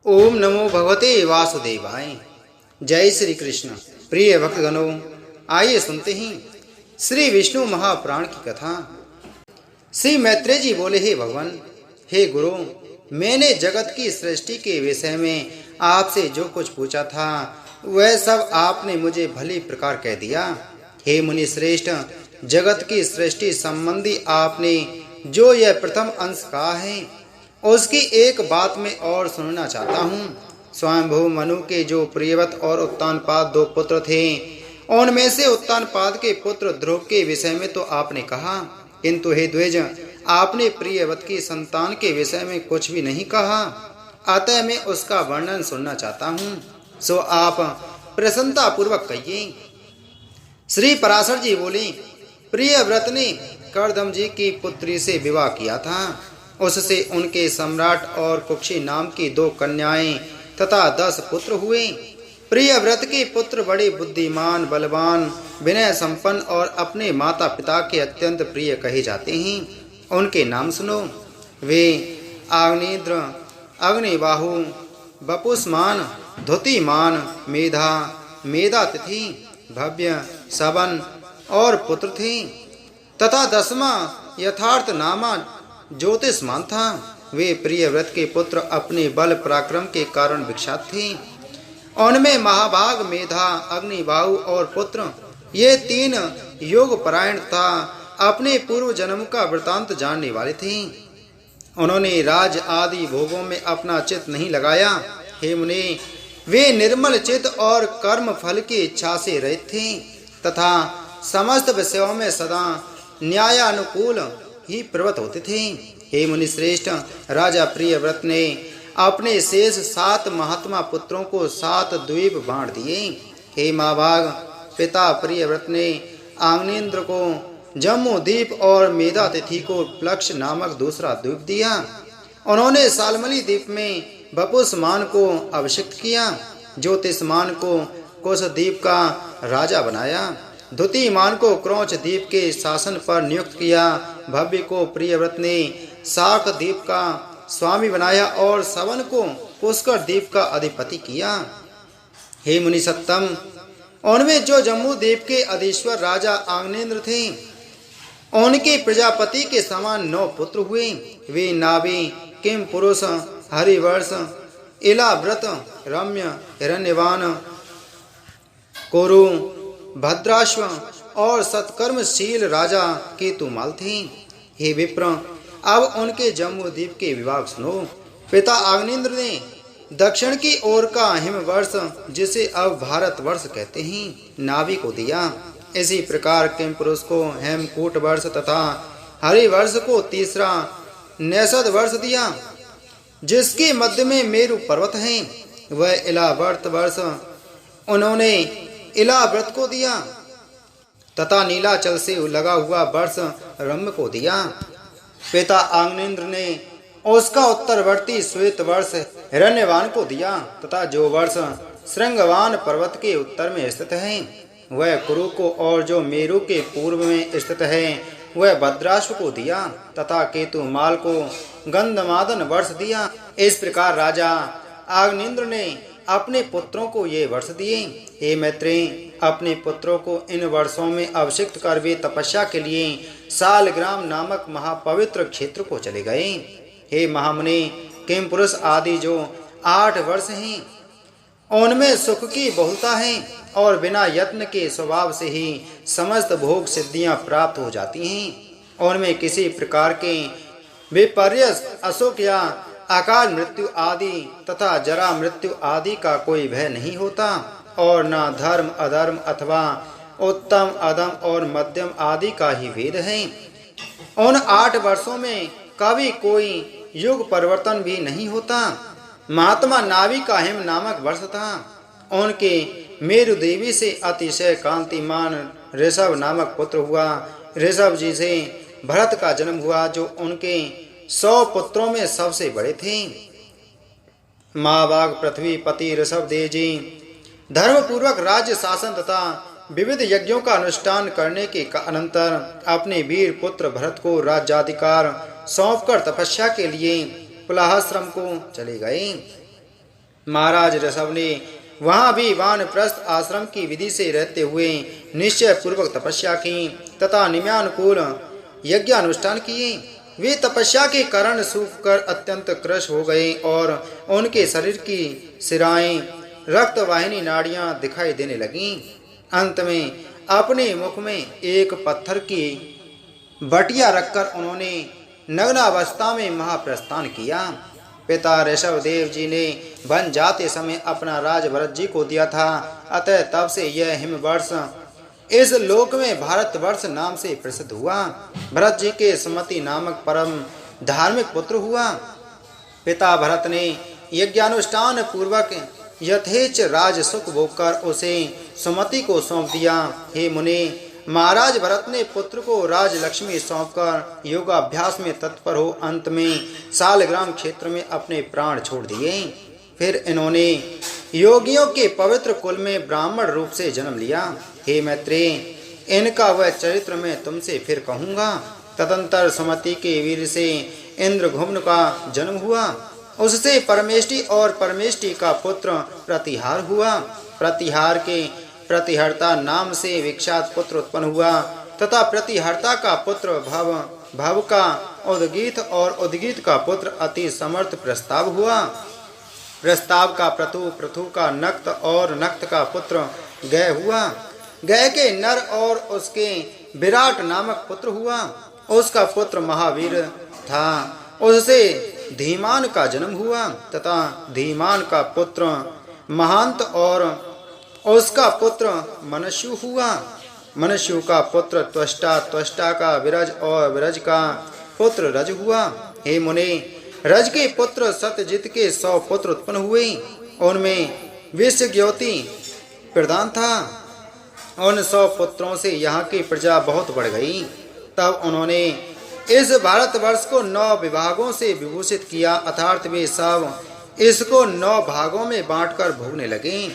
ओम नमो भगवते वासुदेवाय। जय श्री कृष्ण। प्रिय भक्तगणों, आइए सुनते हैं श्री विष्णु महापुराण की कथा। श्री मैत्रेय जी बोले, हे भगवान, हे गुरु, मैंने जगत की सृष्टि के विषय में आपसे जो कुछ पूछा था वह सब आपने मुझे भली प्रकार कह दिया। हे मुनि श्रेष्ठ, जगत की सृष्टि संबंधी आपने जो यह प्रथम अंश कहा है उसकी एक बात मैं और सुनना चाहता हूँ। स्वयंभू मनु के जो प्रियव्रत और उत्तानपाद दो पुत्र थे, उनमें से उत्तानपाद के पुत्र ध्रुव के विषय में तो आपने कहा, किंतु हे द्विज, आपने प्रियव्रत की संतान के विषय में कुछ भी नहीं कहा। अतः मैं उसका वर्णन सुनना चाहता हूँ, सो आप प्रसन्नता पूर्वक कहिए। श्री पराशर जी बोले, प्रियव्रत ने कर्दम जी की पुत्री से विवाह किया था। उससे उनके सम्राट और कुक्षी नाम की 2 कन्याएं तथा 10 पुत्र हुए। प्रियव्रत के पुत्र बड़े बुद्धिमान, बलवान, विनय संपन्न और अपने माता पिता के अत्यंत प्रिय कहे जाते हैं। उनके नाम सुनो। वे आग्नेन्द्र, अग्निबाहु, बपुष्मान, धुतिमान, मेधा, मेधातिथि, भव्य, सवन और पुत्र थे तथा 10वां यथार्थ नामा ज्योतिषमान था। वे प्रियव्रत के पुत्र अपने बल पराक्रम के कारण विख्यात थे। उनमें महाभाग, मेधा, अग्निबाहु और पुत्र ये 3 योग परायण था अपने पूर्व जन्म का वृतांत जानने वाले थे। उन्होंने राज आदि भोगों में अपना चित्त नहीं लगाया। हे मुनि, वे निर्मल चित्त और कर्म फल की इच्छा से रहित थे तथा समस्त विषयों में सदा न्यायानुकूल ही प्रवृत्त होते थे। हे मुनि श्रेष्ठ, राजा प्रियव्रत ने अपने शेष 7 महात्मा पुत्रों को 7 द्वीप बांट दिए। हे महाभाग, पिता प्रियव्रत ने आग्नेन्द्र को जम्मू द्वीप और मेधातिथि को प्लक्ष नामक दूसरा द्वीप दिया। उन्होंने सालमली द्वीप में बपुष्मान को अभिषिक्त किया, ज्योतिषमान को कुश द्वीप का राजा बनाया, धुतिमान को क्रौच द्वीप के शासन पर नियुक्त किया, भव्य को प्रियव्रत ने शाक द्वीप का स्वामी बनाया और सवन को पुष्कर द्वीप का अधिपति किया। हे मुनि सत्तम, उनमें जो जम्मू द्वीप के अधीश्वर राजा आग्नेन्द्र थे, उनके प्रजापति के समान 9 पुत्र हुए। वे नाभि, किम पुरुष, हरिवर्ष, इलाव्रत, रम्य, हिरण्यवान, कोरु, भद्राश्व और सत्कर्मशील राजा केतुमाल थे। हे विप्र, अब उनके जम्मू द्वीप के विभाग सुनो। पिता आग्नेन्द्र ने दक्षिण की ओर का हिमवर्ष, जिसे अब भारतवर्ष कहते हैं, नाभि को दिया। इसी प्रकार किम पुरुष को हेमकूट वर्ष तथा हरिवर्ष को तीसरा नैषद वर्ष दिया, जिसके मध्य में मेरु पर्वत है। वह इलावर्त वर्ष उन्होंने इलाव्रत को दिया तथा नीलाचल से लगा हुआ वर्ष रम्य को दिया। पिता आग्नेन्द्र ने उसका उत्तरवर्ती श्वेत वर्ष हिरण्यवान को दिया तथा जो वर्ष श्रृंगवान पर्वत के उत्तर में स्थित है वह कुरु को, और जो मेरु के पूर्व में स्थित है वह भद्राश्व को दिया तथा केतुमाल को गंधमादन वर्ष दिया। इस प्रकार राजा आग्नेन्द्र ने अपने पुत्रों को ये वर्ष दिए। हे मैत्रेय, अपने पुत्रों को इन वर्षों में अभिषिक्त कर वे तपस्या के लिए सालग्राम नामक महापवित्र क्षेत्र को चले गए। हे महामुनि, किम पुरुष आदि जो 8 वर्ष हैं, उनमें सुख की बहुलता है और बिना यत्न के स्वभाव से ही समस्त भोग सिद्धियां प्राप्त हो जाती हैं। उनमें किसी प्रकार के विपर्यस, अशोक या अकाल मृत्यु आदि तथा जरा मृत्यु आदि का कोई भय नहीं होता और न धर्म अधर्म अथवा उत्तम अधम और मध्यम आदि का ही भेद है। उन 8 वर्षों में कभी कोई युग परिवर्तन भी नहीं होता। महात्मा नाभि का हिम नामक वर्ष था। उनके मेरु देवी से अतिशय कांतिमान ऋषभ नामक पुत्र हुआ। ऋषभ जी से भरत का जन्म हुआ, जो उनके 100 पुत्रों में सबसे बड़े थे। महाभाग पृथ्वीपति ऋषभदेव जी धर्म पूर्वक राज्य शासन तथा विविध यज्ञों का अनुष्ठान करने के अनंतर अपने वीर पुत्र भरत को राज्याधिकार सौंपकर तपस्या के लिए पुलाहाश्रम को चले गए। महाराज ऋषभ ने वहाँ भी वानप्रस्थ आश्रम की विधि से रहते हुए निश्चय पूर्वक तपस्या की तथा निम्नानुकूल यज्ञानुष्ठान किए। वे तपस्या के कारण सूख कर अत्यंत क्रश हो गए और उनके शरीर की सिराएं रक्त वाहिनी नाड़ियां दिखाई देने लगीं। अंत में अपने मुख में एक पत्थर की बटिया रखकर उन्होंने नग्नावस्था में महाप्रस्थान किया। पिता ऋषभ देव जी ने वन जाते समय अपना राज भरत जी को दिया था, अतः तब से यह हिमवर्ष इस लोक में भारतवर्ष नाम से प्रसिद्ध हुआ। भरत जी के सुमति नामक परम धार्मिक पुत्र हुआ। पिता भरत ने यज्ञानुष्ठान पूर्वक यथेच राज सुख भोगकर उसे सुमति को सौंप दिया। हे मुनि, महाराज भरत ने पुत्र को राज लक्ष्मी सौंपकर योगाभ्यास में तत्पर हो अंत में सालग्राम क्षेत्र में अपने प्राण छोड़ दिए। फिर इन्होंने योगियों के पवित्र कुल में ब्राह्मण रूप से जन्म लिया। हे मैत्रेय, इनका वह चरित्र मैं तुमसे फिर कहूँगा। तदंतर सुमति के वीर से इंद्रघुम्न का जन्म हुआ। उससे परमेष्टि और परमेष्टि का पुत्र प्रतिहार हुआ। प्रतिहार के प्रतिहर्ता नाम से विख्यात पुत्र उत्पन्न हुआ तथा प्रतिहर्ता का पुत्र भव, भव का उद्गीत और उद्गीत का पुत्र अति समर्थ प्रस्ताव हुआ। प्रस्ताव का प्रथु, प्रथु का नक्त और नक्त का पुत्र गय हुआ। गय के नर और उसके विराट नामक पुत्र हुआ। उसका पुत्र महावीर था। उससे धीमान का जन्म हुआ तथा धीमान का पुत्र महांत और उसका पुत्र मनस्यु हुआ। मनस्यु का पुत्र त्वष्टा, त्वष्टा का विरज और विरज का पुत्र रज हुआ। हे मुने, रज के पुत्र सत्यजित के 100 पुत्र उत्पन्न हुए। उनमें विश्वज्योति प्रधान था। उन 100 पुत्रों से यहाँ की प्रजा बहुत बढ़ गई। तब उन्होंने इस भारतवर्ष को 9 विभागों से विभूषित किया, अर्थात वे सब इसको 9 भागों में बांटकर भोगने लगे।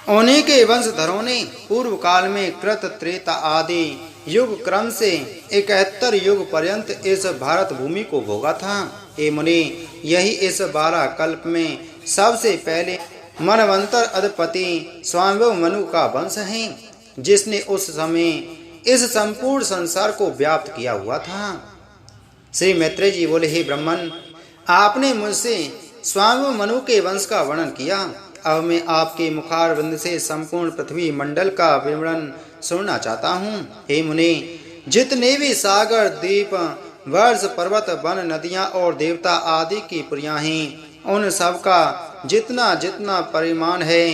उन्हीं के वंशधरों ने पूर्व काल में कृत, त्रेता आदि युग क्रम से 71 युग पर्यंत इस भारत भूमि को भोगा था। हे मुनि, यही इस 12 कल्प में सबसे पहले मनवंतर अधिपति स्वायंभुव मनु का वंश है, जिसने उस समय इस संपूर्ण संसार को व्याप्त किया हुआ था। श्री मैत्रेय जी बोले, हे ब्राह्मण, आपने मुझसे स्वायंभुव मनु के वंश का वर्णन किया। अब मैं आपके मुखारविंद से संपूर्ण पृथ्वी मंडल का विवरण सुनना चाहता हूँ। हे मुनि, जितने भी सागर, द्वीप, वर्ष, पर्वत, वन, नदियाँ और देवता आदि की पुरियाँ हैं, उन सब का जितना जितना परिमाण है,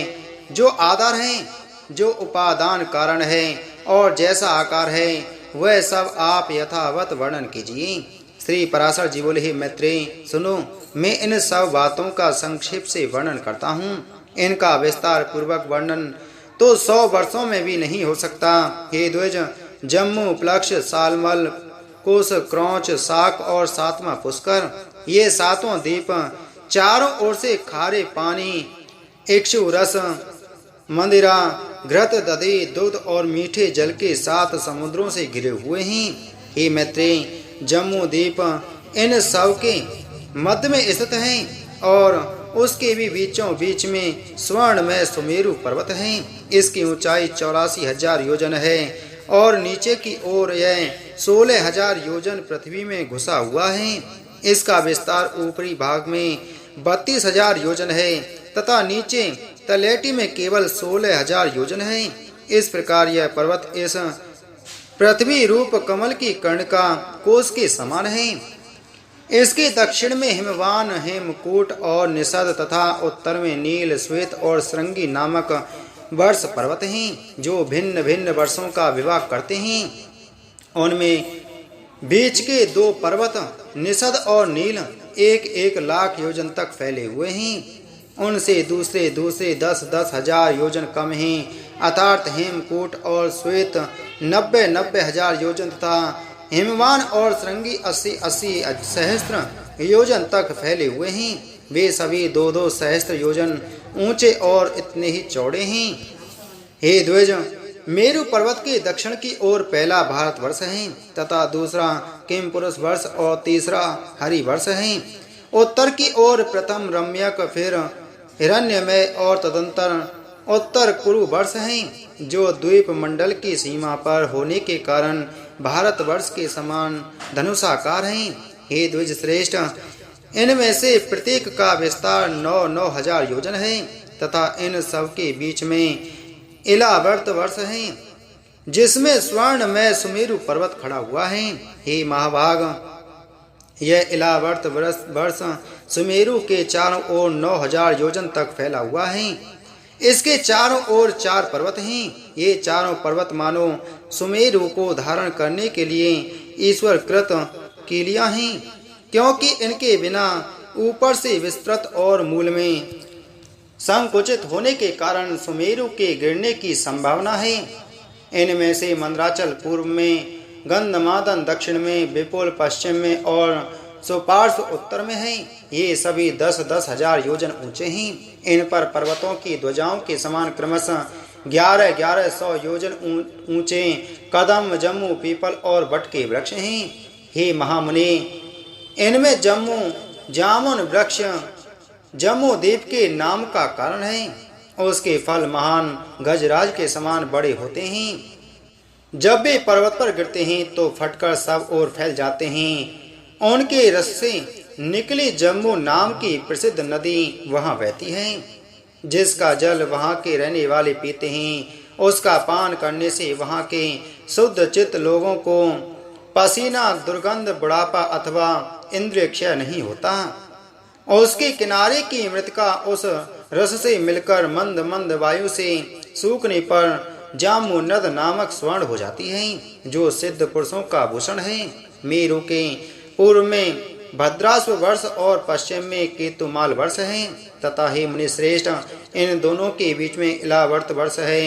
जो आधार है, जो उपादान कारण है और जैसा आकार है, वह सब आप यथावत वर्णन कीजिए। श्री पराशर जी बोले, हे मैत्रेय, सुनो, मैं इन सब बातों का संक्षेप से वर्णन करता हूँ। इनका विस्तार पूर्वक वर्णन तो 100 वर्षों में भी नहीं हो सकता। हे द्विज, जम्मू, प्लक्ष, सालमल, कुश, क्रौच, शाक और 7वां पुष्कर, ये 7 द्वीप चारों ओर से खारे पानी, इक्षु रस, मंदिरा, घृत, दधि, दूध और मीठे जल के 7 समुद्रों से घिरे हुए हैं। हे मैत्रेय, जम्मू द्वीप इन सब के मध्य में स्थित है और उसके भी बीचों बीच में स्वर्ण में सुमेरु पर्वत है। इसकी ऊंचाई 84,000 योजन है और नीचे की ओर यह 16,000 योजन पृथ्वी में घुसा हुआ है। इसका विस्तार ऊपरी भाग में 32,000 योजन है तथा नीचे तलेटी में केवल 16,000 योजन है। इस प्रकार यह पर्वत इस पृथ्वी रूप कमल की कर्णिका कोश के समान है। इसके दक्षिण में हिमवान, हेमकूट और निषद तथा उत्तर में नील, श्वेत और श्रृंगी नामक वर्ष पर्वत हैं, जो भिन्न भिन्न वर्षों का विभाग करते हैं। उनमें बीच के 2 पर्वत निषद और नील 1-1 लाख योजन तक फैले हुए हैं। उनसे दूसरे 10,000 योजन कम हैं, अर्थात हेमकूट और श्वेत 90,000 योजन तथा हिमवान और श्रृंगी 80,000 सहस्त्र योजन तक फैले हुए हैं। वे सभी 2-2 सहस्त्र योजन ऊंचे और इतने ही चौड़े हैं। हे द्विज, मेरु पर्वत के दक्षिण की ओर पहला भारतवर्ष है तथा दूसरा किमपुरुष वर्ष और तीसरा हरिवर्ष है। उत्तर की ओर प्रथम रम्यक, फिर हिरण्यमय और तदंतर उत्तर कुरु वर्ष हैं, जो द्वीप मंडल की सीमा पर होने के कारण भारतवर्ष के समान धनुषाकार हैं। हे द्विज श्रेष्ठ, इनमें से प्रत्येक का विस्तार 9-9 हजार योजन है तथा इन सब के बीच में इलावर्त वर्ष है, जिसमें स्वर्ण में सुमेरु पर्वत खड़ा हुआ है। हे महाभाग, यह इलावर्त वर्ष सुमेरु के चारों ओर 9 हजार योजन तक फैला हुआ है। इसके चारों ओर 4 पर्वत हैं। ये चारों पर्वत मानो सुमेरु को धारण करने के लिए ईश्वर कृत कीलियां हैं, क्योंकि इनके बिना ऊपर से विस्तृत और मूल में संकुचित होने के कारण सुमेरु के गिरने की संभावना है। इनमें से मंदराचल पूर्व में, गंधमादन दक्षिण में, विपुल पश्चिम में और सुपार्श्व उत्तर में है। ये सभी 10-10 हजार योजन ऊंचे हैं। इन पर पर्वतों की ध्वजाओं के समान क्रमशः 1100 योजन ऊंचे कदम, जम्मू, पीपल और बट के वृक्ष हैं। हे महामुनि, इनमें जम्मू जामुन वृक्ष जम्मू द्वीप के नाम का कारण है। उसके फल महान गजराज के समान बड़े होते हैं। जब वे पर्वत पर गिरते हैं तो फटकर सब ओर फैल जाते हैं। उनके रस से निकली जम्मू नाम की प्रसिद्ध नदी वहां बहती है, जिसका जल वहां के रहने वाले पीते हैं। उसका पान करने से वहां के शुद्ध चित्त लोगों को पसीना, दुर्गंध, बुढ़ापा अथवा इंद्रिय क्षय नहीं होता। उसके किनारे की मृतिका उस रस से मिलकर मंद मंद वायु से सूखने पर जामु नद नामक स्वर्ण हो जाती है, जो सिद्ध पुरुषों का भूषण है। मेरु के पूर्व में भद्राश्व वर्ष और पश्चिम में केतुमाल वर्ष है तथा हे मुनि श्रेष्ठ, इन दोनों के बीच में इलावर्त वर्ष है।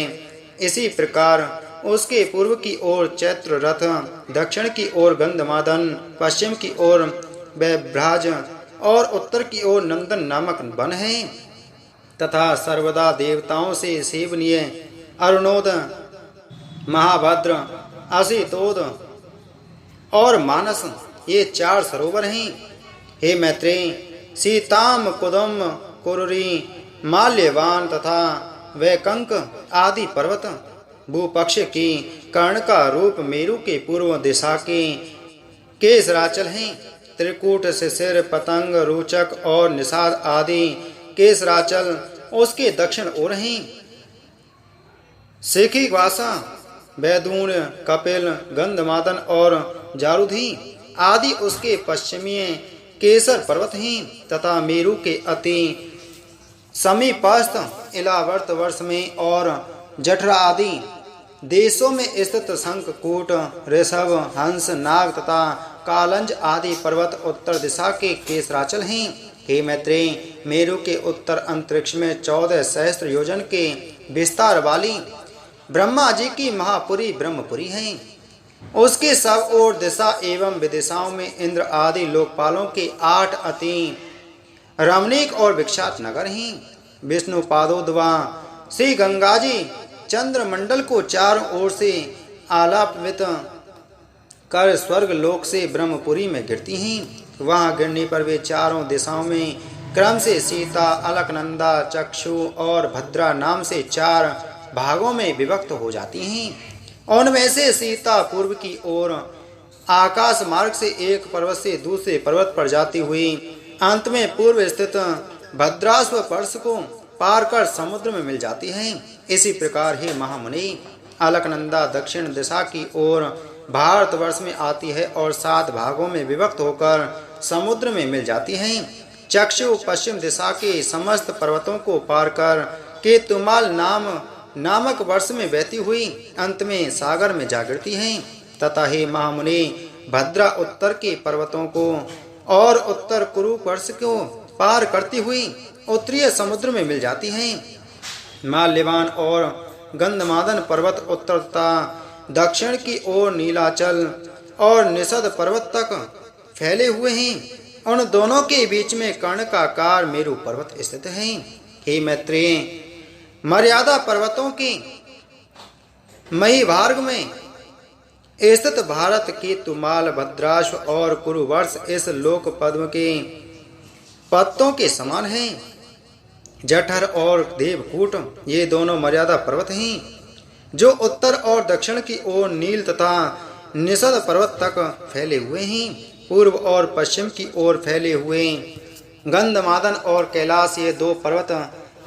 इसी प्रकार उसके पूर्व की ओर चैत्र रथ, दक्षिण की ओर गंधमादन, पश्चिम की ओर बैभ्राज और उत्तर की ओर नंदन नामक वन है तथा सर्वदा देवताओं से सेवनीय अरुणोद, महाभद्र, असितोद और मानस, ये 4 सरोवर हैं। हे मैत्रेय, सीताम, कुदम, कुरुरी, माल्यवान तथा वैकंक आदि पर्वत भूपक्ष की कर्ण का रूप मेरु के पूर्व दिशा के केसराचल हैं। त्रिकूट, शिशिर, पतंग, रोचक और निषाद आदि केसराचल उसके दक्षिण ओर हैं। शिखिवासा, बैदून, कपिल, गंधमादन और जारुधि आदि उसके पश्चिमी केसर पर्वत हैं तथा मेरु के अति समीपस्थ इलावर्त वर्ष में और जठरा आदि देशों में स्थित शंखकूट, ऋषभ, हंस, नाग तथा कालंज आदि पर्वत उत्तर दिशा के केसराचल हैं। हे मैत्रेय, मेरु के उत्तर अंतरिक्ष में 14 सहस्त्र योजन के विस्तार वाली ब्रह्मा जी की महापुरी ब्रह्मपुरी है। उसके सब ओर दिशा एवं विदिशाओं में इंद्र आदि लोकपालों के 8 अति रमणीक और विख्यात नगर हैं। विष्णु पादोद्वा श्री गंगा जी चंद्रमंडल को चारों ओर से आलापित कर स्वर्ग लोक से ब्रह्मपुरी में गिरती हैं। वहां गिरने पर वे चारों दिशाओं में क्रम से सीता, अलकनंदा, चक्षु और भद्रा नाम से 4 भागों में विभक्त हो जाती हैं। उनमें से सीता पूर्व की ओर आकाश मार्ग से एक पर्वत से दूसरे पर्वत पर जाती हुई अंत में पूर्व स्थित भद्राश्व पर्श को पार कर समुद्र में मिल जाती है। इसी प्रकार हे महामुनि, अलकनंदा दक्षिण दिशा की ओर भारतवर्ष में आती है और 7 भागों में विभक्त होकर समुद्र में मिल जाती है। चक्षु पश्चिम दिशा के समस्त पर्वतों को पार कर केतुमाल नामक वर्ष में बहती हुई अंत में सागर में जा गिरती है तथा हे महामुनि, भद्रा उत्तर के पर्वतों को और उत्तर कुरु वर्ष को पार करती हुई उत्तरीय समुद्र में मिल जाती हैं। माल्यवान और गंधमादन पर्वत उत्तर तथा दक्षिण की ओर नीलाचल और निषद पर्वत तक फैले हुए हैं। उन दोनों के बीच में कर्ण का आकार मेरु पर्वत स्थित है। हे मैत्रेय, मर्यादा पर्वतों के महिभार्ग में स्थित भारत केतुमाल, भद्राश्व और कुरुवर्ष इस लोक पद्म के पत्तों के समान हैं। जठर और देवकूट ये दोनों मर्यादा पर्वत हैं, जो उत्तर और दक्षिण की ओर नील तथा निषद पर्वत तक फैले हुए हैं। पूर्व और पश्चिम की ओर फैले हुए गंधमादन और कैलाश ये दो पर्वत,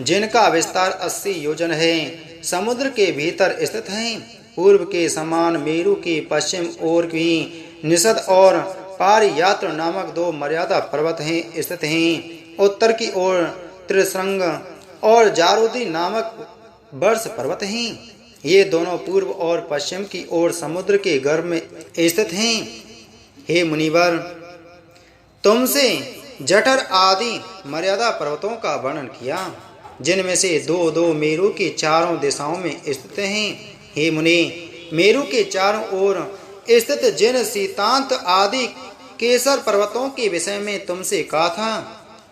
जिनका विस्तार 80 योजन है, समुद्र के भीतर स्थित हैं। पूर्व के समान मेरु की पश्चिम ओर की निषद और पारियात्र नामक दो मर्यादा पर्वत हैं स्थित हैं। उत्तर की ओर त्रिशृंग और जारूदी नामक वर्ष पर्वत हैं। ये दोनों पूर्व और पश्चिम की ओर समुद्र के गर्भ में स्थित हैं। हे मुनिवर, तुमसे जठर आदि मर्यादा पर्वतों का वर्णन किया, जिनमें से दो दो मेरु की चारों दिशाओं में स्थित हैं। हे मुनि, मेरु के चारों ओर स्थित जिन सीतांत आदि केसर पर्वतों के विषय में तुमसे कहा था,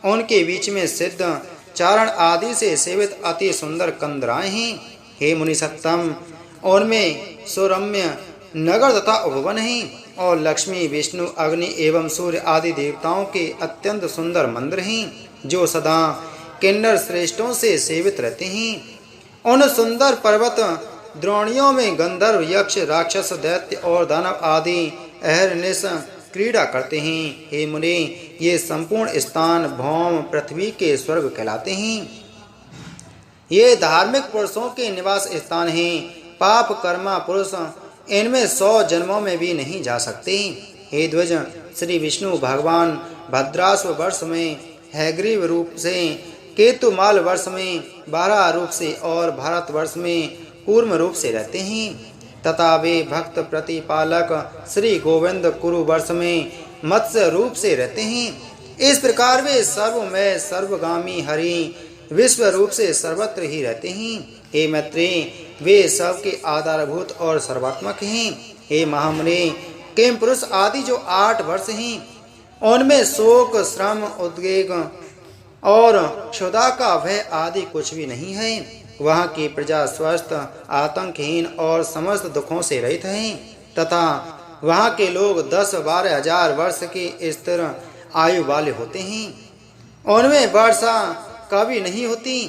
उनके बीच में सिद्ध चारण आदि से सेवित अति सुंदर कंदराएं हैं। हे मुनि सत्तम, उनमें सुरम्य नगर तथा उपवन हैं, और लक्ष्मी, विष्णु, अग्नि एवं सूर्य आदि देवताओं के अत्यंत सुंदर मंदिर हैं, जो सदा किन्नर श्रेष्ठों से सेवित रहते हैं। उन सुंदर पर्वत द्रोणियों में गंधर्व, यक्ष, राक्षस, दैत्य और दानव आदि अहरनिश क्रीड़ा करते हैं। हे मुनि, ये संपूर्ण स्थान भौम पृथ्वी के स्वर्ग कहलाते हैं। ये धार्मिक पुरुषों के निवास स्थान हैं। पाप कर्मा पुरुष इनमें 100 जन्मों में भी नहीं जा सकते। हे द्विज, श्री विष्णु भगवान भद्राश्व वर्ष में हैग्रीव रूप से, केतुमाल वर्ष में 12 रूप से और भारत वर्ष में कूर्म रूप से रहते हैं, तथा वे भक्त प्रतिपालक श्री गोविंद कुरु वर्ष में मत्स्य रूप से रहते हैं। इस प्रकार वे सर्वमय सर्वगामी हरि विश्व रूप से सर्वत्र ही रहते हैं। हे मैत्रेय, वे सबके आधारभूत और सर्वात्मक हैं। हे महामुनि, किम पुरुष आदि जो 8 वर्ष हैं, उनमें शोक, श्रम, उद्वेग और क्षुधा का भय आदि कुछ भी नहीं है। वहाँ की प्रजा स्वस्थ, आतंकहीन और समस्त दुखों से रहित हैं, तथा वहाँ के लोग 10-12 हजार वर्ष की स्थिर आयु वाले होते हैं। उनमें वर्षा कभी नहीं होती,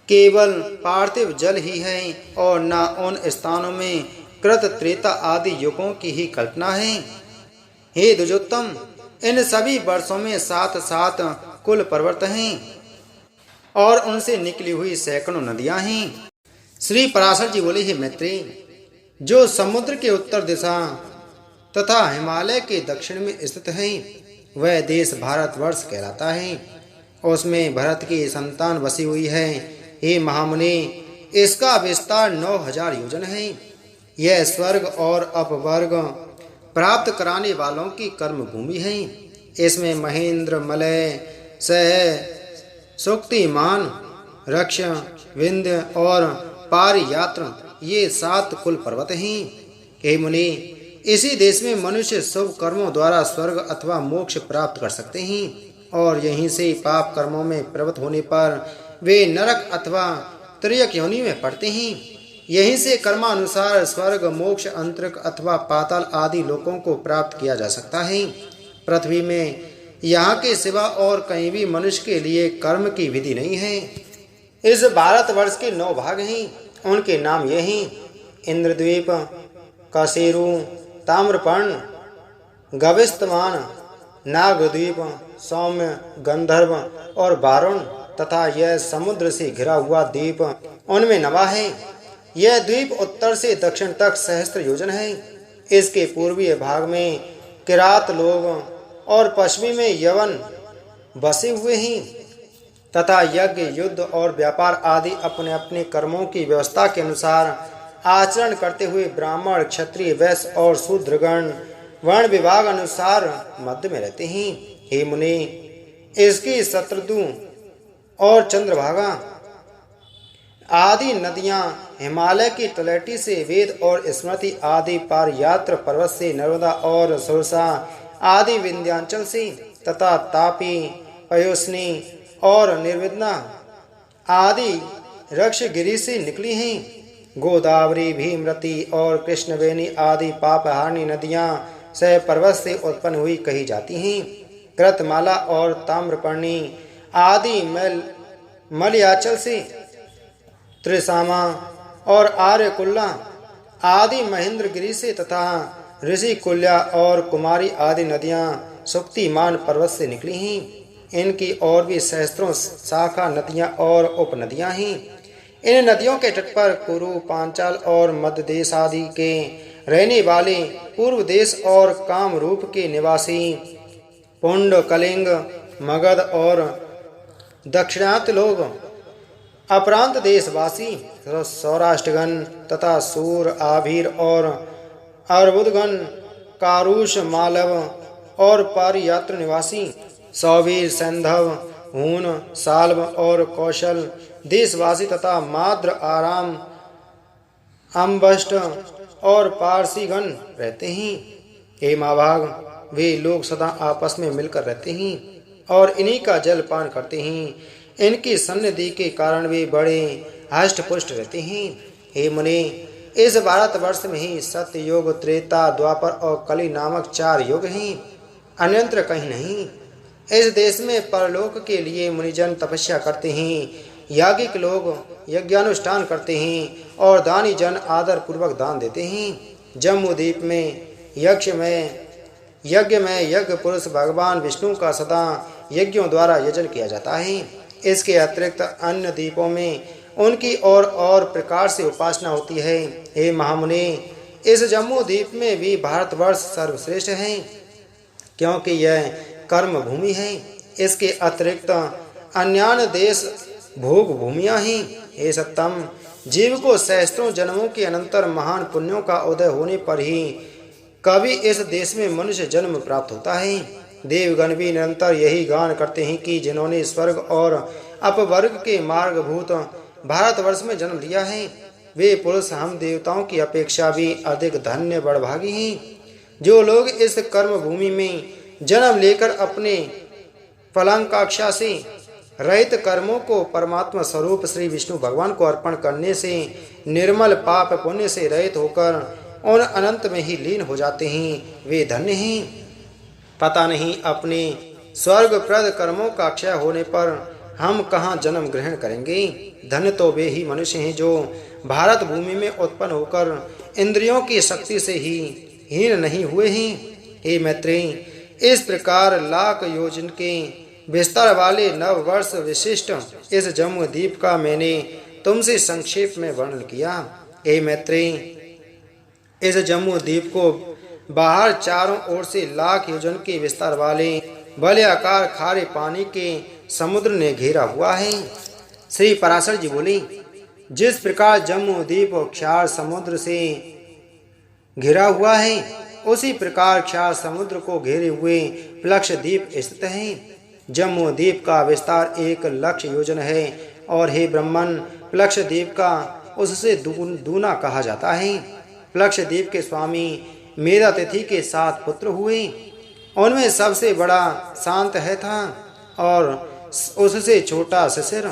केवल पार्थिव जल ही है, और न उन स्थानों में कृत, त्रेता आदि युगों की ही कल्पना है। हे द्विजोत्तम, इन सभी वर्षों में 7-7 कुल पर्वत हैं, और उनसे निकली हुई सैकड़ों नदियां हैं। श्री पराशर जी बोले, हे मैत्रेय, जो समुद्र के उत्तर दिशा तथा हिमालय के दक्षिण में स्थित है, वह देश भारतवर्ष कहलाता है। उसमें भरत की संतान बसी हुई है। हे महामुनि, इसका विस्तार 9000 योजन है। यह स्वर्ग और अपवर्ग प्राप्त कराने वालों की कर्म भूमि है। इसमें महेंद्र, मलय, सह, सुक्तिमान, रक्ष, विंध्य और पारियात्र ये 7 कुल पर्वत हैं। हे मुनि, इसी देश में मनुष्य शुभ कर्मों द्वारा स्वर्ग अथवा मोक्ष प्राप्त कर सकते हैं, और यहीं से पाप कर्मों में प्रवृत्त होने पर वे नरक अथवा त्रियक योनि में पड़ते हैं। यहीं से कर्मानुसार स्वर्ग, मोक्ष, अंतरिक अथवा पाताल आदि लोकों को प्राप्त किया जा सकता है। पृथ्वी में यहाँ के सिवा और कहीं भी मनुष्य के लिए कर्म की विधि नहीं है। इस भारतवर्ष के 9 भाग हैं। उनके नाम ये हैं: इंद्रद्वीप, कशेरु, ताम्रपर्ण, गविस्तमान, नागद्वीप, सौम्य, गंधर्व और वारुण, तथा यह समुद्र से घिरा हुआ द्वीप उनमें नवा है। यह द्वीप उत्तर से दक्षिण तक सहस्त्र योजन है। इसके पूर्वीय भाग में किरात लोग और पश्चिमी में यवन बसे हुए हैं, तथा यज्ञ, युद्ध और व्यापार आदि अपने अपने कर्मों की व्यवस्था के अनुसार आचरण करते हुए ब्राह्मण, क्षत्रिय, वैश्य और शूद्रगण वर्ण विभाग अनुसार मध्य में रहते हैं। हे मुनि, इसकी शत्रुदु और चंद्रभागा आदि नदियां हिमालय की तलहटी से वेद और स्मृति आदि पारयात्र पर्वत से, नर्मदा और सुरसा आदि विंध्याचल से, तथा तापी, पयोस्नी और निर्विघ्ना आदि रक्षगिरी से निकली हैं। गोदावरी, भीमरती और कृष्णवेणी आदि पापहारिणी नदियां सह पर्वत से उत्पन्न हुई कही जाती हैं। कृतमाला और ताम्रपर्णी आदि मलयाचल से त्रिसामा और आर्यकुल्ला आदि महेंद्रगिरी से तथा ऋषि कुल्या और कुमारी आदि नदियां सुक्तिमान पर्वत से निकली हैं। इनकी और भी सहस्त्रों शाखा नदियां और उपनदियां हैं। इन नदियों के तट पर कुरु, पांचाल और मध्य देश आदि के रहने वाले, पूर्व देश और कामरूप के निवासी, पुंड, कलिंग, मगध और दक्षिणात लोग, अपरांत देशवासी, सौराष्ट्रगण तथा सूर, आभीर और अर्बुदगण, कारुष, मालव और पारियात्र निवासी, सौवीर, सैंधव, हून, साल्व और कौशल देशवासी तथा माद्र, आराम, अम्बष्ट और पारसीगण रहते हैं। हे महाभाग, वे लोग सदा आपस में मिलकर रहते हैं और इन्हीं का जल पान करते हैं। इनकी सन्निधि के कारण वे बड़े हष्ट पुष्ट रहते हैं। हे मुनि, इस भारतवर्ष में ही सत्य युग, त्रेता, द्वापर और कली नामक 4 युग हैं, अन्यत्र कहीं नहीं। इस देश में परलोक के लिए मुनिजन तपस्या करते हैं, याज्ञिक लोग यज्ञानुष्ठान करते हैं और दानी जन आदर पूर्वक दान देते हैं। जम्बूद्वीप में यज्ञ में यज्ञ पुरुष भगवान विष्णु का सदा यज्ञों द्वारा यजन किया जाता है। इसके अतिरिक्त अन्य द्वीपों में उनकी और प्रकार से उपासना होती है। हे महामुनि, इस जम्मू द्वीप में भी भारतवर्ष सर्वश्रेष्ठ है, क्योंकि यह कर्म भूमि है। इसके अतिरिक्त अन्य देश भोग भूमियां हैं। हे सत्तम, जीव को सहस्त्रों जन्मों के अनंतर महान पुण्यों का उदय होने पर ही कभी इस देश में मनुष्य जन्म प्राप्त होता है। देवगण भी निरंतर यही गान करते हैं कि जिन्होंने स्वर्ग और अपवर्ग के मार्गभूत भारतवर्ष में जन्म लिया है, वे पुरुष हम देवताओं की अपेक्षा भी अधिक धन्य बड़भागी हैं। जो लोग इस कर्म भूमि में जन्म लेकर अपने फलांकांक्षा से रहित कर्मों को परमात्मा स्वरूप श्री विष्णु भगवान को अर्पण करने से निर्मल पाप पुण्य से रहित होकर उन अनंत में ही लीन हो जाते हैं, वे धन्य हैं। पता नहीं अपने स्वर्गप्रद कर्मों का क्षय होने पर हम कहाँ जन्म ग्रहण करेंगे। धन्य तो वे ही मनुष्य हैं जो भारत भूमि में उत्पन्न होकर इंद्रियों की शक्ति से ही हीन नहीं हुए हैं। हे मैत्रेयी, इस प्रकार लाख योजन के विस्तार वाले नव वर्ष विशिष्ट इस जम्मू द्वीप का मैंने तुमसे संक्षेप में वर्णन किया। हे मैत्रेयी, इस जम्मू द्वीप को बाहर चारों ओर से लाख योजन के विस्तार वाले बड़े आकार खारे पानी के समुद्र ने घेरा हुआ है। श्री पराशर जी बोली, जिस प्रकार जम्मू द्वीप क्षार समुद्र से घिरा हुआ है, उसी प्रकार क्षार समुद्र को घेरे हुए प्लक्ष द्वीप स्थित है। जम्मू द्वीप का विस्तार 1,00,000 योजन है और हे ब्रह्मन, प्लक्ष द्वीप का उससे दूना कहा जाता है। प्लक्ष द्वीप के स्वामी मेधातिथि के 7 पुत्र हुए। उनमें सबसे बड़ा शांत है था और उससे छोटा शिशिर।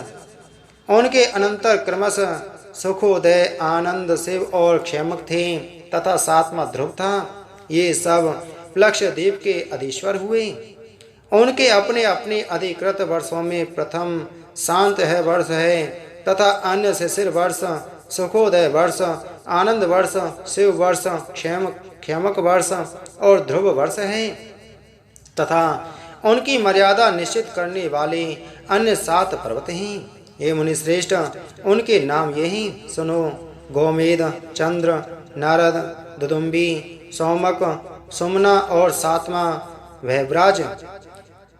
उनके अनंतर क्रमशः सुखोदय, आनंद, शिव और क्षेमक थे तथा 7वां ध्रुव था। ये सब प्लक्ष द्वीप के अधीश्वर हुए। उनके अपने अपने अधिकृत वर्षों में प्रथम शांत है वर्ष है तथा अन्य शिशिर वर्ष, सुखोदय वर्ष, आनंद वर्ष, शिव वर्ष, क्षेमक वर्ष और ध्रुव वर्ष है तथा उनकी मर्यादा निश्चित करने वाले अन्य 7 पर्वत हैं। ये मुनिश्रेष्ठ, उनके नाम ये हैं, सुनो। गोमेद, चंद्र, नारद, दुदुम्बी, सौमक, सुमना और 7वां वैव्राज।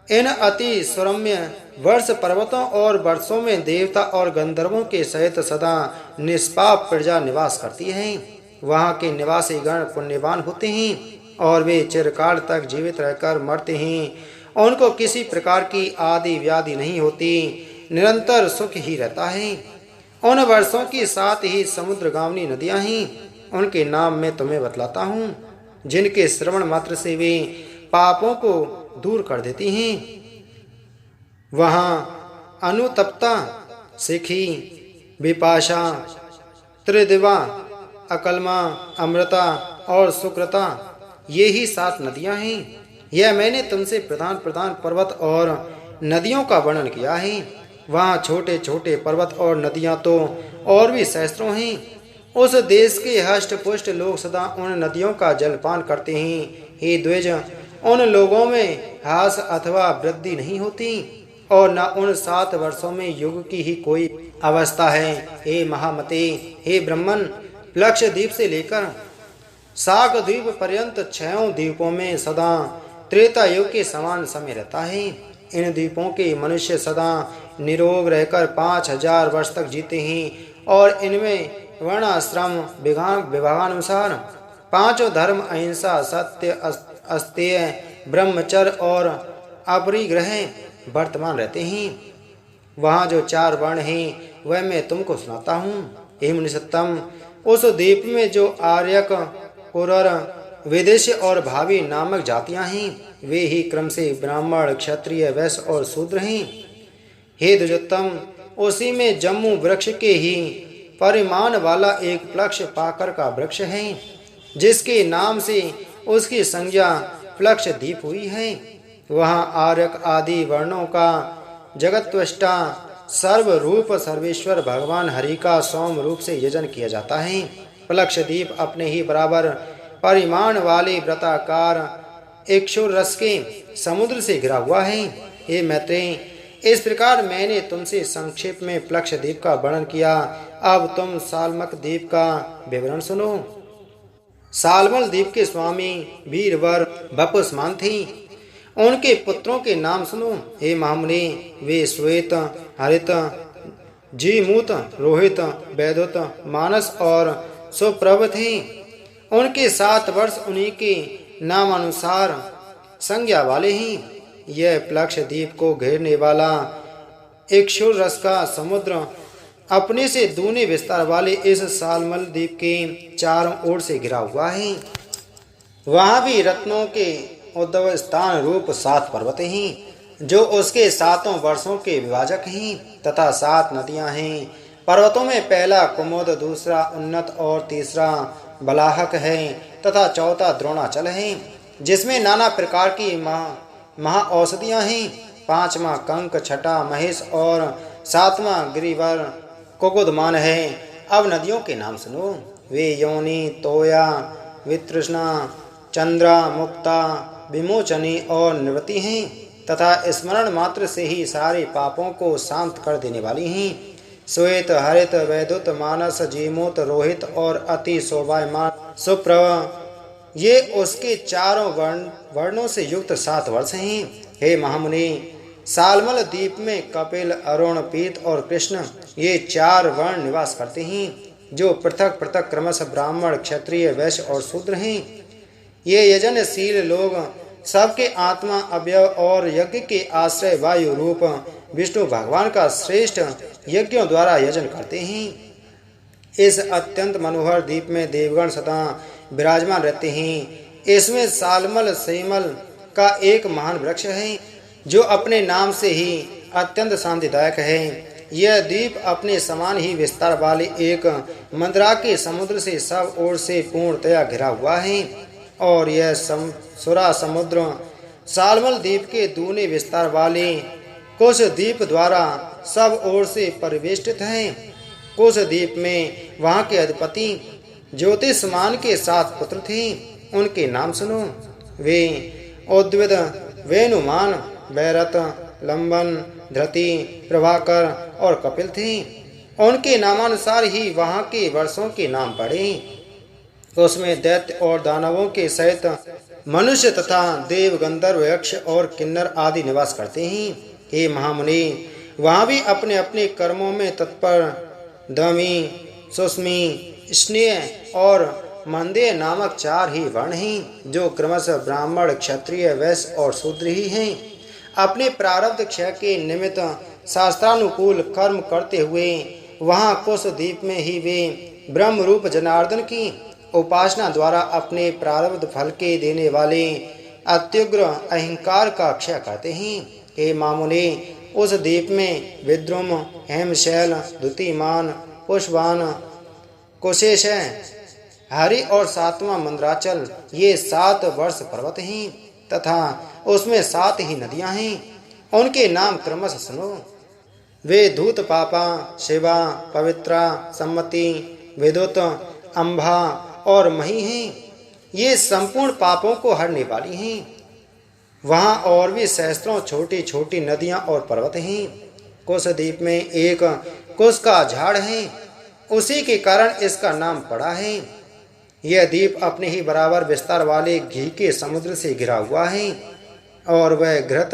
इन अति सुरम्य वर्ष पर्वतों और वर्षों में देवता और गंधर्वों के सहित सदा निष्पाप प्रजा निवास करती है। वहाँ के निवासी गण पुण्यवान होते हैं और वे चिरकाल तक जीवित रहकर मरते हैं। उनको किसी प्रकार की आदि व्याधि नहीं होती, निरंतर सुख ही रहता है। उन वर्षों की 7 ही समुद्रगामिनी नदियाँ हैं। उनके नाम मैं तुम्हें बतलाता हूँ, जिनके श्रवण मात्र से वे पापों को दूर कर देती हैं। वहाँ अनुतप्ता, शिखी, विपाशा, त्रिदिवा, अकलमा, अमृता और सुकृता, ये ही 7 नदियाँ हैं। यह मैंने तुमसे प्रधान प्रधान पर्वत और नदियों का वर्णन किया है। वहाँ छोटे छोटे पर्वत और नदियाँ तो और भी सहस्त्रों हैं। उस देश के हष्ट पुष्ट लोग सदा उन नदियों का जलपान करते हैं। हे द्विज, उन लोगों में ह्रास अथवा वृद्धि नहीं होती और न उन 7 वर्षों में युग की ही कोई अवस्था है। हे महामते, हे ब्रह्मन, लक्षद्वीप से लेकर साग द्वीप पर्यंत 6 द्वीपों में सदा त्रेता युग के समान समय रहता है। इन द्वीपों के मनुष्य सदा निरोग रहकर 5000 वर्ष तक जीते हैं और इनमें वर्णाश्रम विभागानुसार 5 धर्म अहिंसा सत्य अस्तेय ब्रह्मचर्य और अपरिग्रह वर्तमान रहते हैं। वहाँ जो 4 वर्ण हैं वह मैं तुमको सुनाता हूँ। हे मुनिसत्तम, उस द्वीप में जो आर्यक कुरर विदेशी और भावी नामक जातियां हैं वे ही क्रम से ब्राह्मण क्षत्रिय वैश्य और शूद्र हैं। हे द्विजोत्तम, उसी में जम्मू वृक्ष के ही परिमाण वाला एक प्लक्ष पाकर का वृक्ष है जिसके नाम से उसकी संज्ञा प्लक्ष द्वीप हुई है। वहाँ आर्यक आदि वर्णों का जगत्वष्टा सर्वरूप सर्वेश्वर भगवान हरि का सौम्य रूप से यजन किया जाता है। प्लक्ष द्वीप अपने ही बराबर परिमाण वाले वृत्ताकार इक्षुर रस के समुद्र से घिरा हुआ है। हे मैत्रेय, इस प्रकार मैंने तुमसे संक्षेप में प्लक्ष द्वीप का वर्णन किया। अब तुम सालमक द्वीप का विवरण सुनो। सालमल द्वीप के स्वामी वीरवर बपुस्मान थे। उनके पुत्रों के नाम सुनो। हे महामुनि, वे श्वेत, हरित, जीमूत, रोहित, वैदुत, मानस और सुप्रभ थे। उनके 7 वर्ष उन्हीं के नामानुसार संज्ञा वाले हैं। यह प्लक्ष द्वीप को घेरने वाला इक्षुर रस का समुद्र अपने से दूने विस्तार वाले इस सालमल द्वीप के चारों ओर से घिरा हुआ है। वहाँ भी रत्नों के उद्भव स्थान रूप 7 पर्वत हैं जो उसके 7 वर्षों के विभाजक हैं तथा 7 नदियाँ हैं। पर्वतों में पहला कुमुद, दूसरा उन्नत और तीसरा बलाहक है तथा चौथा द्रोणाचल है जिसमें नाना प्रकार की महाऔषधियाँ हैं। 5वां कंक, छठा महेश और 7वां गिरिवर कुकुदमान है। अब नदियों के नाम सुनो। वे योनि, तोया, वितृष्णा, चंद्रा, मुक्ता, विमोचनी और निवृत्ति हैं तथा स्मरण मात्र से ही सारे पापों को शांत कर देने वाली हैं। श्वेत, हरित, वैदुत, मानस, जीमूत, रोहित और अति शोभायमान सुप्रभ, ये उसके चारों वर्णों से युक्त 7 वर्ष हैं। हे महामुनि, सालमल द्वीप में कपिल, अरुण, पीत और कृष्ण ये 4 वर्ण निवास करते हैं जो पृथक पृथक क्रमशः ब्राह्मण, क्षत्रिय, वैश्य और शूद्र हैं। ये यजनशील लोग सबके आत्मा, अवयव और यज्ञ के आश्रय वायु रूप विष्णु भगवान का श्रेष्ठ यज्ञों द्वारा यजन करते हैं। इस अत्यंत मनोहर द्वीप में देवगण सदा विराजमान रहते हैं। इसमें सालमल सेमल का एक महान वृक्ष है जो अपने नाम से ही अत्यंत शांतिदायक है। यह द्वीप अपने समान ही विस्तार वाले एक मंदरा के समुद्र से सब ओर से पूर्णतया घिरा हुआ है और यह सुरा समुद्र सालमल द्वीप के दूने विस्तार वाले कुश द्वीप द्वारा सब ओर से परिवेष्टित है। कुश द्वीप में वहाँ के अधिपति ज्योतिषमान के 7 पुत्र थे। उनके नाम सुनो। वे उद्विद, वेणुमान, वैरत, लंबन, धृति, प्रभाकर और कपिल थे। उनके नामानुसार ही वहाँ के वर्षों के नाम पड़े। उसमें दैत्य और दानवों के सहित मनुष्य तथा देव, गंधर्व, यक्ष और किन्नर आदि निवास करते हैं। हे महामुनि, वहाँ भी अपने अपने कर्मों में तत्पर दमी, सुस्मी, स्नेह और मंदेय नामक 4 ही वर्ण हैं जो क्रमशः ब्राह्मण, क्षत्रिय, वैश्य और शूद्र ही हैं। अपने प्रारब्ध क्षय के निमित्त शास्त्रानुकूल कर्म करते हुए वहाँ कुश द्वीप में ही वे ब्रह्म रूप जनार्दन की उपासना द्वारा अपने प्रारब्ध फल के देने वाले अत्युग्र अहंकार का क्षय करते हैं। हे मामुनि, उस द्वीप में विद्रुम, हेमशैल, द्युतिमान, पुष्पान, कुशेश, हरि और 7वां मंदराचल ये 7 वर्ष पर्वत हैं तथा उसमें 7 ही नदियां हैं। उनके नाम क्रमशः सुनो। वे धूत पापा, शिवा, पवित्रा, सम्मति, विद्युत, अम्भा और मही हैं। ये संपूर्ण पापों को हरने वाली हैं। वहाँ और भी सहस्त्रों छोटी छोटी नदियाँ और पर्वत हैं। कुश द्वीप में एक कुश का झाड़ है, उसी के कारण इसका नाम पड़ा है। यह द्वीप अपने ही बराबर विस्तार वाले घी के समुद्र से घिरा हुआ है और वह घृत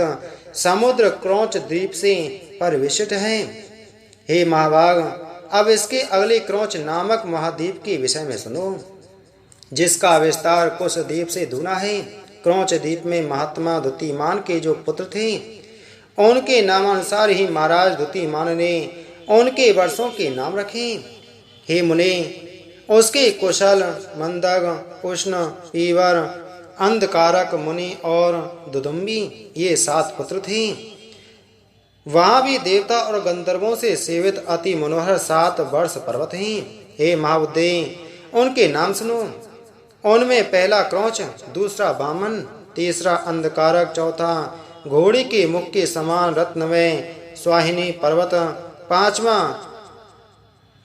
समुद्र क्रौच द्वीप से परिवेष्टित है। हे महाभाग, अब इसके अगले क्रौच नामक महाद्वीप के विषय में सुनो, जिसका विस्तार कुश द्वीप से दूना है। क्रौच द्वीप में महात्मा द्युतिमान के जो पुत्र थे, उनके नामानुसार ही महाराज द्युतिमान ने उनके वर्षों के नाम रखे। हे मुने, उसके कुशल, मंदग, उष्ण, पीवर, अंधकारक, मुनि और दुदुम्बी ये 7 पुत्र थे। वहाँ भी देवता और गंधर्वों से सेवित अति मनोहर 7 वर्ष पर्वत हैं। हे महाबुद्धे, उनके नाम सुनो। उनमें पहला क्रौच, दूसरा वामन, तीसरा अंधकारक, चौथा घोड़े के मुख के समान रत्नमय स्वाहिनी पर्वत, 5वां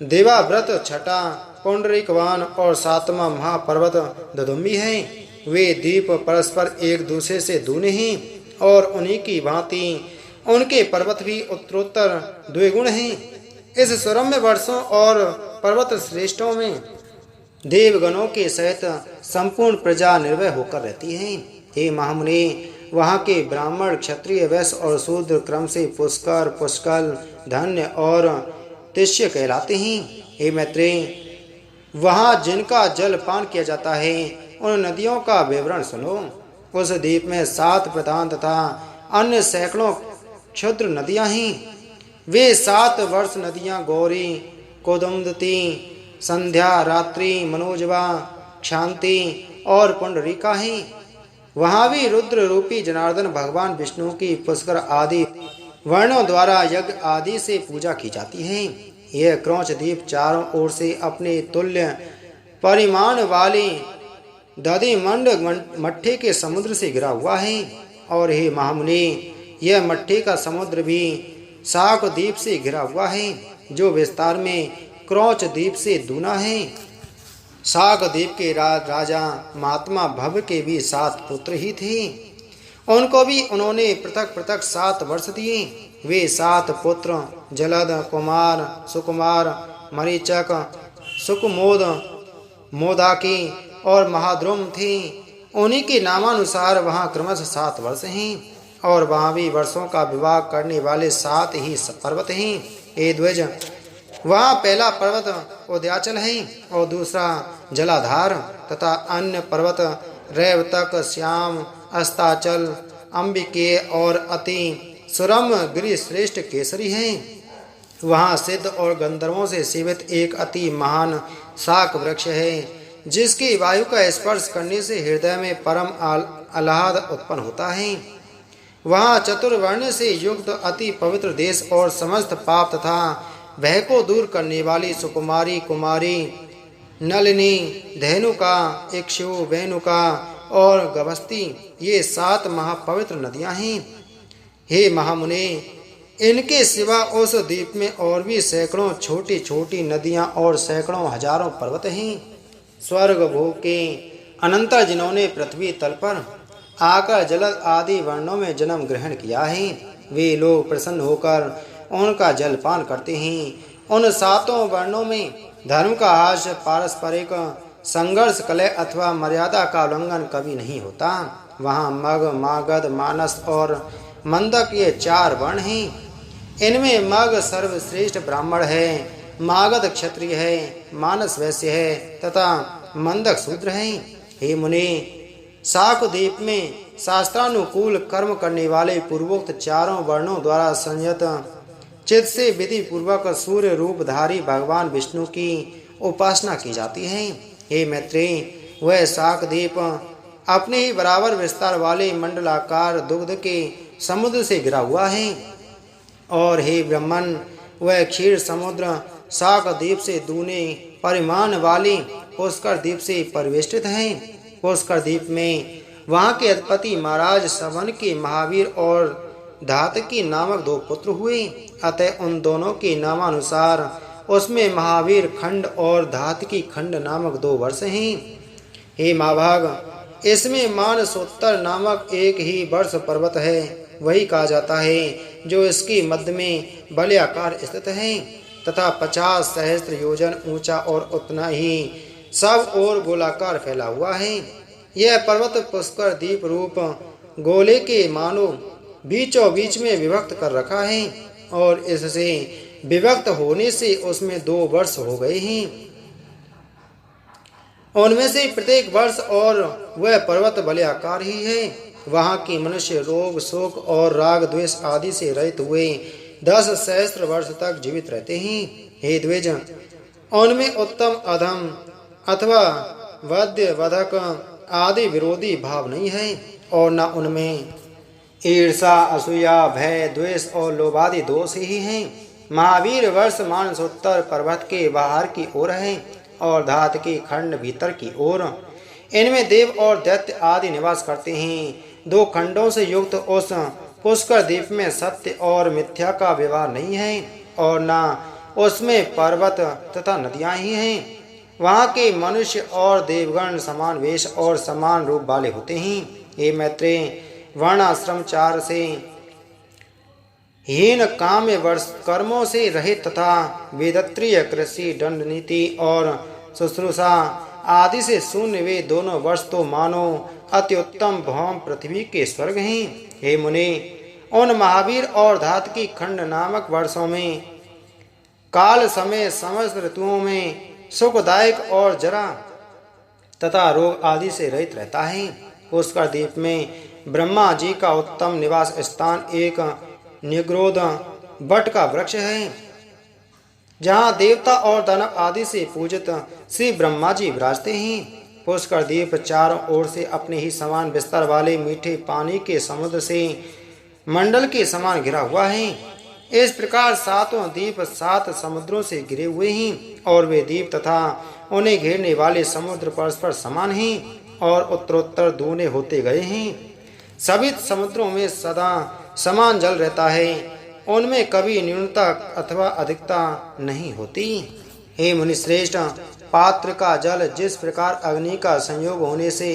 देवाव्रत, 6ठा पुंडरीकवान और 7वां महापर्वत दुदुम्बी है। वे द्वीप परस्पर एक दूसरे से दूने हैं और उन्हीं की भांति उनके पर्वत भी उत्तरोत्तर द्विगुण हैं। इस सुरम्य वर्षों और पर्वत श्रेष्ठों में देवगणों के सहित संपूर्ण प्रजा निर्भय होकर रहती है। हे महामुनि, वहाँ के ब्राह्मण, क्षत्रिय, वैश्य और शूद्र क्रम से पुष्कर, पुष्कल, धन्य और तिष्य कहलाते हैं। हे मैत्रेय, वहाँ जिनका जल पान किया जाता है, उन नदियों का विवरण सुनो। उस द्वीप में 7 प्रधान तथा अन्य सैकड़ों क्षुद्र नदियाँ हैं। वे 7 वर्ष नदियाँ गौरी, कोदुमदती, संध्या, रात्रि, मनोजवा, क्षांति और पुंडरीका हैं। वहाँ भी रुद्र रूपी जनार्दन भगवान विष्णु की पुष्कर आदि वर्णों द्वारा यज्ञ आदि से पूजा की जाती है। यह क्रौच द्वीप चारों ओर से अपने तुल्य परिमाण वाले दधिमंड मट्ठे के समुद्र से घिरा हुआ है। और हे महामुनि, यह मट्ठे का समुद्र भी शाक द्वीप से घिरा हुआ है, जो विस्तार में क्रौच द्वीप से दूना है। शाक द्वीप के राजा महात्मा भव के भी 7 पुत्र ही थे। उनको भी उन्होंने पृथक पृथक 7 वर्ष दिए। वे 7 पुत्र जलद, कुमार, सुकुमार, मरीचक, सुकुमोद, मोदाकी और महाद्रुम थे। उन्हीं के नामानुसार वहाँ क्रमशः 7 वर्ष हैं और वहाँ भी वर्षों का विवाह करने वाले 7 ही पर्वत हैं। हे द्विज, वहाँ पहला पर्वत उदयाचल है और दूसरा जलाधार तथा अन्य पर्वत रैवतक, श्याम, अस्ताचल, अंबिकेय और अति सुरम गिरि श्रेष्ठ केसरी हैं। वहाँ सिद्ध और गंधर्वों से सेवित एक अति महान शाक वृक्ष है, जिसकी वायु का स्पर्श करने से हृदय में परम आह्लाद उत्पन्न होता है। वहाँ चतुर्वर्ण से युक्त अति पवित्र देश और समस्त पाप तथा भय को दूर करने वाली सुकुमारी, कुमारी, नलिनी, धेनुका, इक्षु, वेणुका और गभस्ती ये 7 महापवित्र नदियाँ हैं। हे महामुने, इनके सिवा उस द्वीप में और भी सैकड़ों छोटी छोटी नदियाँ और सैकड़ों हजारों पर्वत हैं। स्वर्ग भोग के अनंतर जिन्होंने पृथ्वी तल पर आकर जलद आदि वर्णों में जन्म ग्रहण किया है, वे लोग प्रसन्न होकर उनका जलपान करते हैं। उन 7 वर्णों में धर्म का हास्य, पारस्परिक संघर्ष, कलह अथवा मर्यादा का उल्लंघन कभी नहीं होता। वहाँ मग, मागध, मानस और मंदक ये 4 वर्ण हैं। इनमें मग सर्वश्रेष्ठ ब्राह्मण है, मागध क्षत्रिय है, मानस वैश्य है तथा मंदक शूद्र है। हे मुनि, शाक द्वीप में शास्त्रानुकूल कर्म करने वाले पूर्वोक्त 4 वर्णों द्वारा संयत चित्त से विधि पूर्वक सूर्य रूपधारी भगवान विष्णु की उपासना की जाती है। हे मैत्रेय, वह शाक द्वीप अपने ही बराबर विस्तार वाले मंडलाकार दुग्ध के समुद्र से घिरा हुआ है। और हे ब्रह्मन, वह क्षीर समुद्र शाक द्वीप से दूने परिमाण वाली पुष्कर द्वीप से परिवेष्टित है। पुष्कर द्वीप में वहाँ के अधिपति महाराज सवन के महावीर और धातकी नामक 2 पुत्र हुए। अतः उन दोनों के नामानुसार उसमें महावीर खंड और धातकी खंड नामक 2 वर्ष हैं। हे महाभाग, इसमें मानसोत्तर नामक एक ही वर्ष पर्वत है, वही कहा जाता है जो इसकी मध्य में वलयाकार स्थित है तथा 50 सहस्त्र योजन ऊंचा और उतना ही सब ओर गोलाकार फैला हुआ है। यह पर्वत पुष्कर दीप रूप गोले के मानो बीचों बीच में विभक्त कर रखा है और इससे विभक्त होने से उसमें 2 वर्ष हो गए हैं। उनमें से प्रत्येक वर्ष और वह पर्वत वलयाकार ही है। वहाँ के मनुष्य रोग शोक और राग द्वेष आदि से रहित हुए 10 सहस्त्र वर्ष तक जीवित रहते हैं। हे द्विज, उनमें उत्तम अधम अथवा वध्य वधक आदि विरोधी भाव नहीं है और न उनमें ईर्षा असूया भय द्वेष और लोभादि दोष ही हैं। महावीर वर्ष मानसोत्तर पर्वत के बाहर की ओर है और धात के खंड भीतर की ओर। इनमें देव और दैत्य आदि निवास करते हैं। 2 खंडों से युक्त उस पुष्कर द्वीप में सत्य और मिथ्या का व्यवहार नहीं है और न उसमें पर्वत तथा नदियां ही हैं। वहाँ के मनुष्य और देवगण समान वेश और समान रूप वाले होते हैं। हे मैत्रेय, वर्णाश्रम 4 से हीन काम्य वर्ष कर्मों से रहित तथा वेदत्रीय कृषि दंड नीति और शुश्रूषा आदि से शून्य वे दोनों वर्ष तो मानो अत्युत्तम भौम पृथ्वी के स्वर्ग हैं। हे मुनि, उन महावीर और धातकी खंड नामक वर्षों में काल समय समस्त ऋतुओं में सुखदायक और जरा तथा रोग आदि से रहित रहता है। पुष्कर द्वीप में ब्रह्मा जी का उत्तम निवास स्थान एक निग्रोध बट का वृक्ष है, जहाँ देवता और दानव आदि से पूजित श्री ब्रह्मा जी विराजते हैं। पुष्कर द्वीप चारों ओर से अपने ही समान विस्तार वाले मीठे पानी के समुद्र से मंडल के समान घिरा हुआ है। इस प्रकार 7 द्वीप 7 समुद्रों से घिरे हुए हैं और वे द्वीप तथा उन्हें घेरने वाले समुद्र परस्पर समान हैं और उत्तरोत्तर दूने होते गए हैं। सभी समुद्रों में सदा समान जल रहता है, उनमें कभी न्यूनता अथवा अधिकता नहीं होती। हे मुनिश्रेष्ठ, पात्र का जल जिस प्रकार अग्नि का संयोग होने से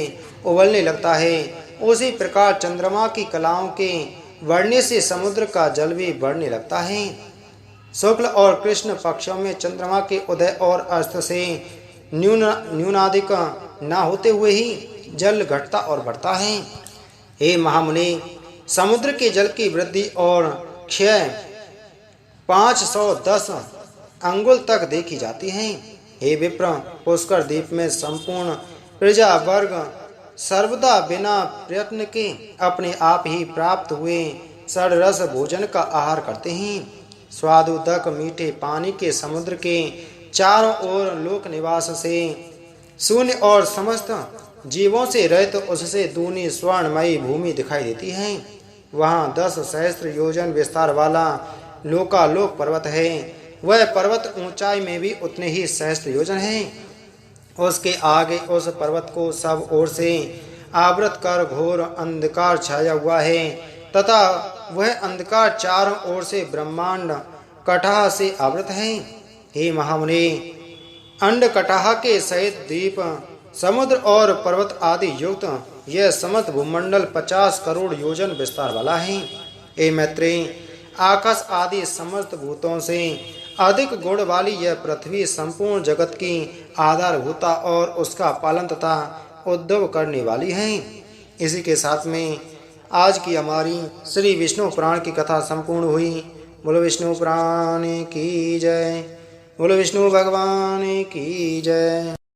उबलने लगता है, उसी प्रकार चंद्रमा की कलाओं के बढ़ने से समुद्र का जल भी बढ़ने लगता है। शुक्ल और कृष्ण पक्षों में चंद्रमा के उदय और अस्त से न्यूनाधिक न होते हुए ही जल घटता और बढ़ता है। हे महामुनि, समुद्र के जल की वृद्धि और क्षय 510 अंगुल तक देखी जाती है। हे विप्र, पुष्कर द्वीप में संपूर्ण प्रजा वर्ग सर्वदा बिना प्रयत्न के अपने आप ही प्राप्त हुए षड्रस भोजन का आहार करते हैं। स्वादुदक मीठे पानी के समुद्र के चारों ओर लोक निवास से शून्य और समस्त जीवों से रहित उससे दूनी स्वर्णमयी भूमि दिखाई देती है। वहाँ 10 सहस्त्र योजन विस्तार वाला लोकालोक पर्वत है। वह पर्वत ऊंचाई में भी उतने ही सहस्त्र योजन है। उसके आगे उस पर्वत को सब ओर से आवृत कर घोर अंधकार छाया हुआ है तथा वह अंधकार चारों ओर से ब्रह्मांड कटाह से आवृत है। हे महामुनि, अंड कटाह के सहित द्वीप समुद्र और पर्वत आदि युक्त यह समस्त भूमंडल 50 करोड़ योजन विस्तार वाला है। हे मैत्रेय, आकाश आदि समस्त भूतों से अधिक गुण वाली यह पृथ्वी संपूर्ण जगत की आधारभूता और उसका पालन तथा उद्भव करने वाली है। इसी के साथ में आज की हमारी श्री विष्णु पुराण की कथा संपूर्ण हुई। बोलो विष्णु पुराण की जय। बोलो विष्णु भगवान की जय।